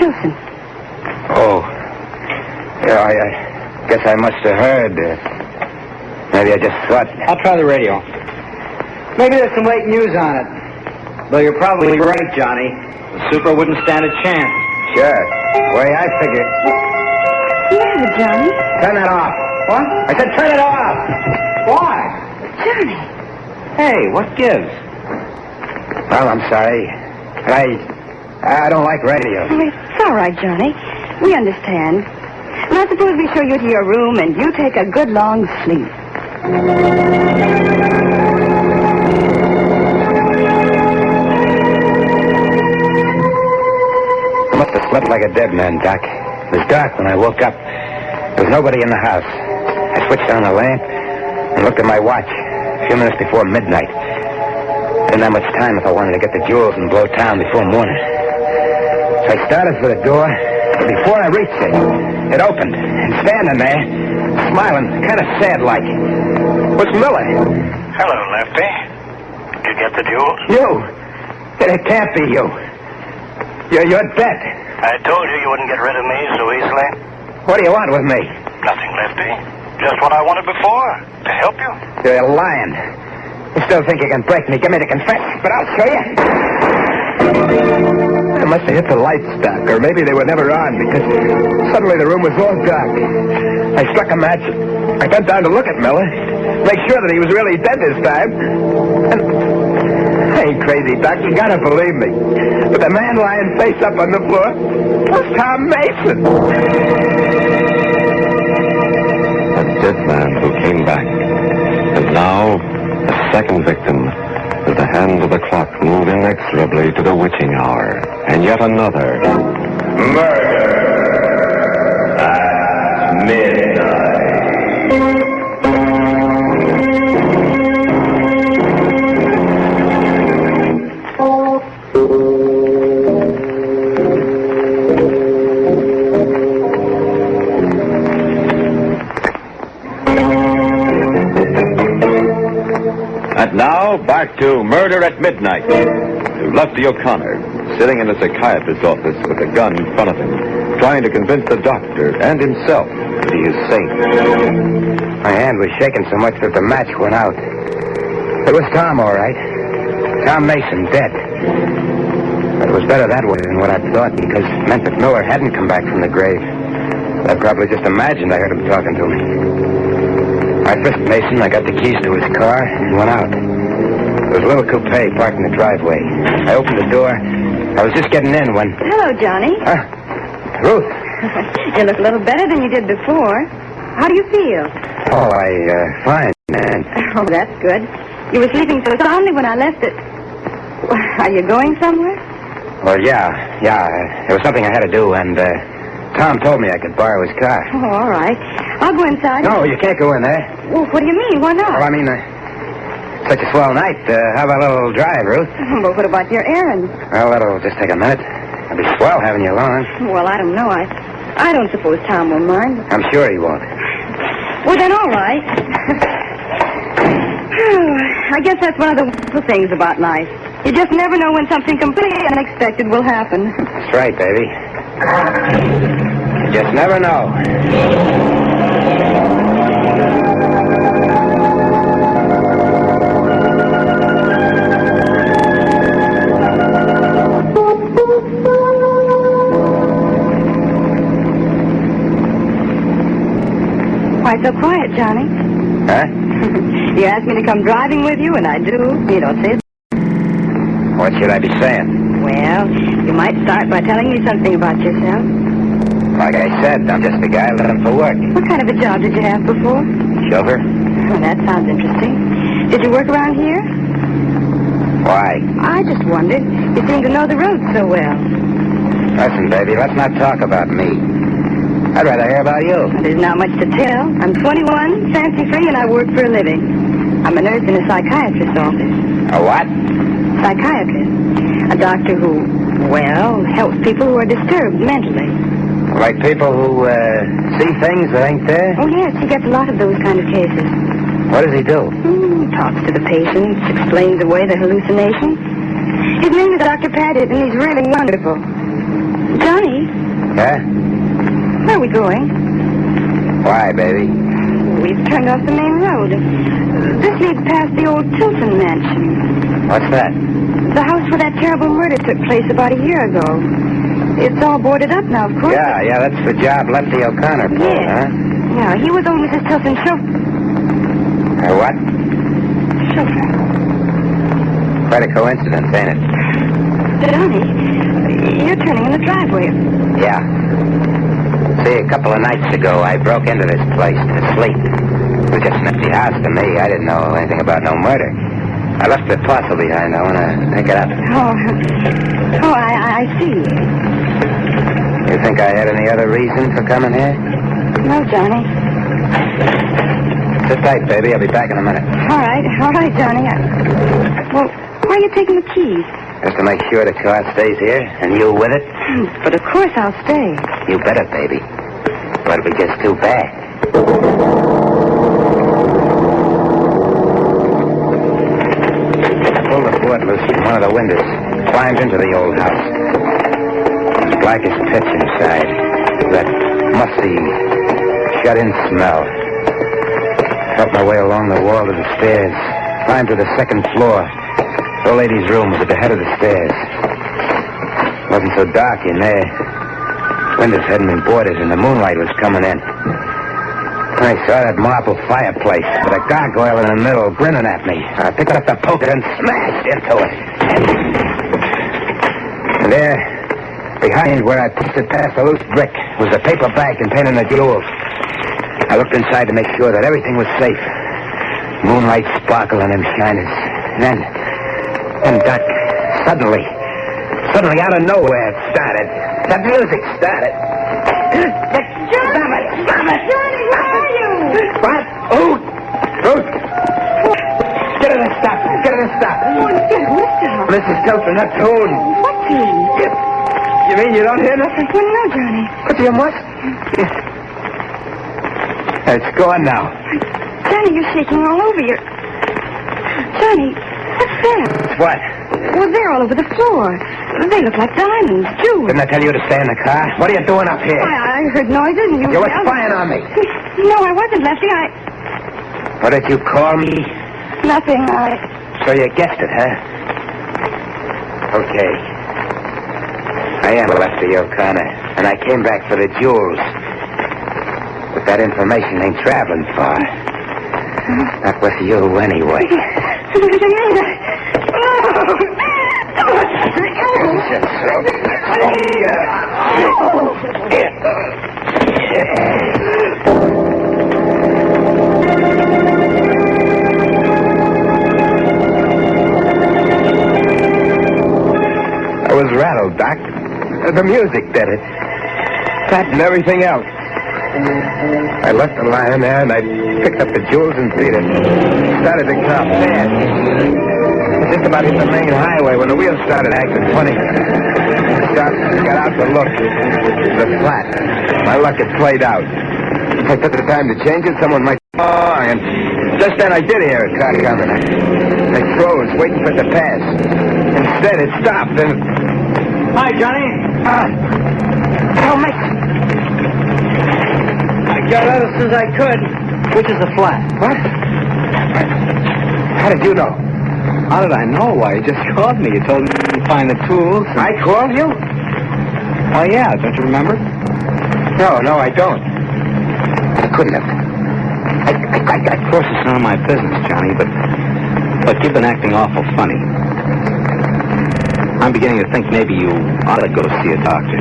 Wilson. Oh. Yeah, I guess I must have heard. Maybe I just thought... I'll try the radio. Maybe there's some late news on it. Though you're probably right, Johnny. The super wouldn't stand a chance. Sure. The way I figured. Yeah, Johnny. Turn that off. What? I said turn it off. Why? Johnny. Hey, what gives? Well, I'm sorry. I don't like radio. Oh, it's all right, Johnny. We understand. Now, suppose we show you to your room and you take a good long sleep. I must have slept like a dead man, Doc. It was dark when I woke up. There was nobody in the house. I switched on the lamp and looked at my watch. A few minutes before midnight. Didn't have much time if I wanted to get the jewels and blow town before morning. So I started for the door, but before I reached it opened. And standing there, smiling, kind of sad-like, was Miller. Hello, Lefty. Did you get the jewels? You? It can't be you. You're dead. I told you wouldn't get rid of me so easily. What do you want with me? Nothing, Lefty. Just what I wanted before. To help you. You're lying. You still think you can break me, get me to confess, but I'll show you. I must have hit the lights, Doc, or maybe they were never on, because suddenly the room was all dark. I struck a match. I bent down to look at Miller, make sure that he was really dead this time. And I ain't crazy, Doc. You gotta believe me. But the man lying face up on the floor was Tom Mason. A dead man who came back. And now, a second victim, as the hands of the clock move inexorably to the witching hour. And yet another. Murder at midnight. And now, back to Murder at Midnight. To Lefty O'Connor, sitting in a psychiatrist's office with a gun in front of him, trying to convince the doctor and himself that he is sane. My hand was shaking so much that the match went out. It was Tom, all right. Tom Mason, dead. But it was better that way than what I thought, because it meant that Miller hadn't come back from the grave. I probably just imagined I heard him talking to me. I frisked Mason, I got the keys to his car, and went out. There was a little coupe parked in the driveway. I opened the door. I was just getting in when... Hello, Johnny. Ruth. You look a little better than you did before. How do you feel? Oh, fine, man. Oh, that's good. You were sleeping so soundly when I left it. Are you going somewhere? Well, yeah. There was something I had to do, and, Tom told me I could borrow his car. Oh, all right. I'll go inside. No, you can't go in there. Well, what do you mean? Why not? Well, I mean, such a swell night. How about a little drive, Ruth? But what about your errand? Well, that'll just take a minute. It'll be swell having you along. Well, I don't know. I don't suppose Tom will mind. I'm sure he won't. Well, then, all right. I guess that's one of the wonderful things about life. You just never know when something completely unexpected will happen. That's right, baby. You just never know. Why so quiet, Johnny? Huh? You asked me to come driving with you, and I do. You don't say. What should I be saying? Well, you might start by telling me something about yourself. Like I said, I'm just a guy looking for work. What kind of a job did you have before? Chauffeur? Oh, that sounds interesting. Did you work around here? Why? I just wondered. You seem to know the road so well. Listen, baby, let's not talk about me. I'd rather hear about you. There's not much to tell. I'm 21, fancy-free, and I work for a living. I'm a nurse in a psychiatrist's office. A what? Psychiatrist. A doctor who, well, helps people who are disturbed mentally. Like people who, see things that ain't there? Oh, yes, he gets a lot of those kind of cases. What does he do? Talks to the patients, explains away the hallucinations. His name is Dr. Paget, and he's really wonderful. Johnny, Huh? Where are we going? Why, baby? We've turned off the main road. This leads past the old Tilton mansion. What's that? The house where that terrible murder took place about a year ago. It's all boarded up now, of course. Yeah, that's the job Lefty O'Connor pulled, Yeah. huh? Yeah, he was old Mrs. Tilton's chauffeur. What? Chauffeur. Quite a coincidence, ain't it? Johnny, you're turning in the driveway. Yeah. See, a couple of nights ago, I broke into this place to sleep. It was just an empty house to me. I didn't know anything about no murder. I left the parcel behind. I want to pick it up. Oh, I see. You think I had any other reason for coming here? No, Johnny. Sit tight, baby. I'll be back in a minute. All right, Johnny. Well, why are you taking the keys? Just to make sure the car stays here, and you with it? But of course I'll stay. You better, baby. Or it'll be just too bad. I pulled the board loose from one of the windows, climbed into the old house. It was black as pitch inside. That musty, shut-in smell. Felt my way along the wall to the stairs, climbed to the second floor. The old lady's room was at the head of the stairs. It wasn't so dark in there. Windows hadn't been boarded, and the moonlight was coming in. I saw that marble fireplace with a gargoyle in the middle grinning at me. I picked up the poker and smashed into it. And there, behind where I pushed it past the loose brick, was a paper bag containing the jewels. I looked inside to make sure that everything was safe. Moonlight sparkled on them shiners. And Doc, suddenly, out of nowhere, it started. That music started. Johnny! Stop it! Johnny, where are you? What? Ruth! Get her to stop. Oh, stop. Mrs. Tilton, that tune. What tune? You mean you don't hear nothing? Well, no, Johnny. What, you must? It's gone now. Johnny, you're shaking all over. Johnny, what's that? What? Well, they're all over the floor. They look like diamonds, jewels. Didn't I tell you to stay in the car? What are you doing up here? I heard noises and you... You were spying on me. No, I wasn't, Lefty. What did you call me? Nothing. So you guessed it, huh? Okay. I am Lefty O'Connor, and I came back for the jewels. But that information ain't traveling far. Not with you, anyway. I was rattled, Doc. The music did it. That and everything else. I left the lion there, and I picked up the jewels and beat it. Started the car fast. Just about hit the main highway when the wheels started acting funny. I got out to look. The flat. My luck had played out. If I took the time to change it, someone might... Oh, and just then I did hear a car coming. I froze, waiting for it to pass. Instead, it stopped, and... Hi, Johnny. Oh, my... I got out as soon as I could. Which is the flat? What? How did you know? How did I know? Why, you just called me. You told me to find the tools. I called you? Oh, yeah. Don't you remember? No, I don't. I couldn't have. Of course, it's none of my business, Johnny, but you've been acting awful funny. I'm beginning to think maybe you ought to go see a doctor.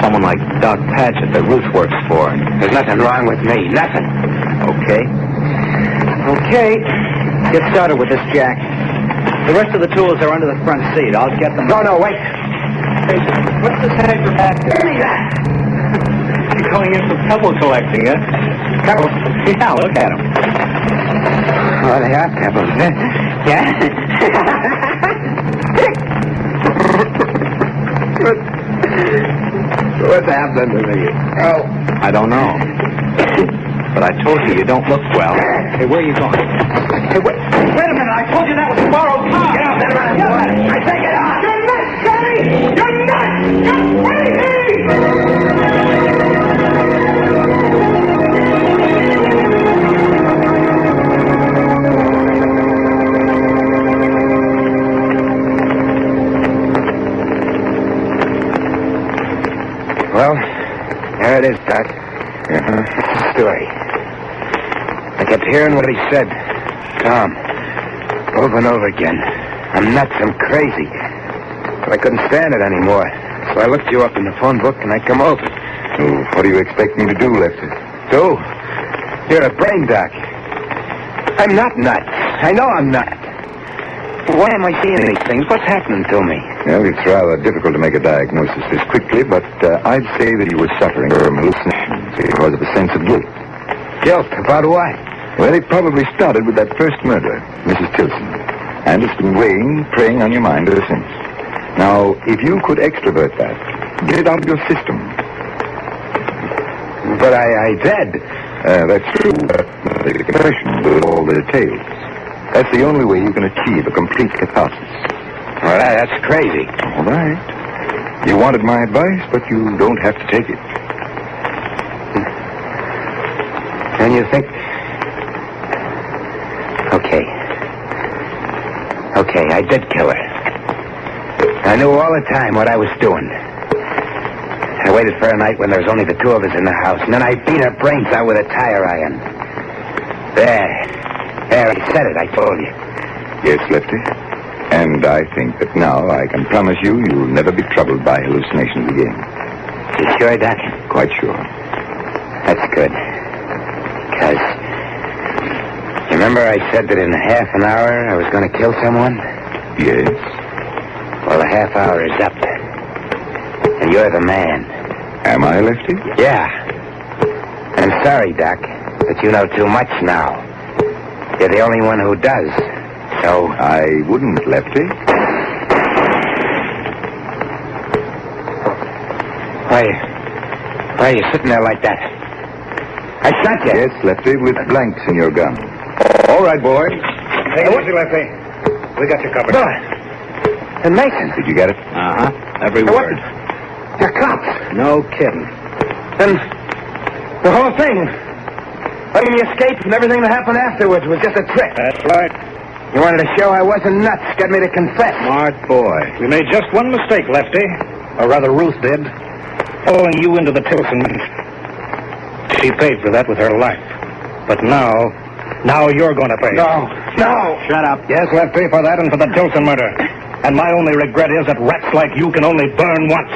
Someone like Doc Patchett that Ruth works for. There's nothing wrong with me. Nothing. Okay. Get started with this, Jack. The rest of the tools are under the front seat. I'll get them. No, wait. Hey, what's this head your back there? Give me that. You're going in for pebble collecting, huh? Pebbles? Yeah, look at them. Oh, they are pebbles, huh? Yeah? What's happening to me? Oh. I don't know. But I told you don't look well. Hey, where are you going? Hey, wait a minute. I told you that was a borrowed car. Get off that run. I say get off. You're nuts, Johnny! You're nuts! You're crazy! Well, there it is, Doc. That's the story. I kept hearing what he said. Tom. Over and over again. I'm nuts. I'm crazy. But I couldn't stand it anymore. So I looked you up in the phone book and I come over. Oh, what do you expect me to do, Lefty? Do? You're a brain doc. I'm not nuts. I know I'm not. Why am I seeing these things? What's happening to me? Well, it's rather difficult to make a diagnosis this quickly, but I'd say that you were suffering from hallucinations because of a sense of guilt. Guilt? About what? Well, it probably started with that first murder, Mrs. Tilson. And it's been weighing, preying on your mind ever since. Now, if you could extrovert that, get it out of your system. But I did. That's true. The confession with all the details. That's the only way you can achieve a complete catharsis. Well, that's crazy. All right. You wanted my advice, but you don't have to take it. And you think... Okay, I did kill her. I knew all the time what I was doing. I waited for a night when there was only the two of us in the house, and then I beat her brains out with a tire iron. There, I said it, I told you. Yes, Lefty. And I think that now I can promise you you'll never be troubled by hallucinations again. You sure, Doc? Quite sure. That's good. Because... you remember I said that in half an hour I was going to kill someone? Yes. Well, the half hour is up. And you're the man. Am I, Lefty? Yeah. I'm sorry, Doc, but you know too much now. You're the only one who does. So... I wouldn't, Lefty. Why are you sitting there like that? I shot you. Yes, Lefty, with blanks in your gun. All right, boy. Hey, easy, Lefty. We got you covered. No. And Mason. Did you get it? Uh-huh. Every Now, word. You're cops. No kidding. And the whole thing. I mean, you escaped and everything that happened afterwards was just a trick. That's right. You wanted to show I wasn't nuts. Got me to confess. Smart boy. We made just one mistake, Lefty. Or rather, Ruth did. Following you into the Tilson. She paid for that with her life. But now you're going to pay. No. Shut up. Yes, Lefty, for that and for the Tilson murder. And my only regret is that rats like you can only burn once.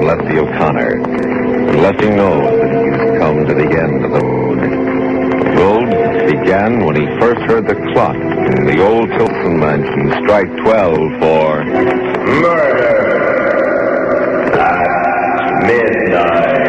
Lefty O'Connor, and Lefty knows that he's come to the end of the road. The road began when he first heard the clock in the old Tilson mansion strike 12 for murder at midnight.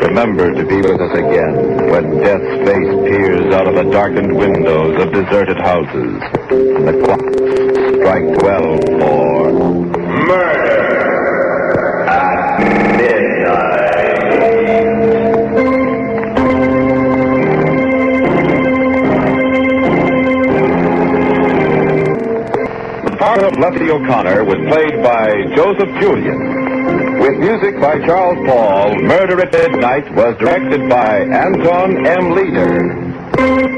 Remember to be with us again when death's face peers out of the darkened windows of deserted houses and the clocks strike 12 for murder at midnight. The part of Lefty O'Connor was played by Joseph Julian. With music by Charles Paul, Murder at Midnight was directed by Anton M. Leader.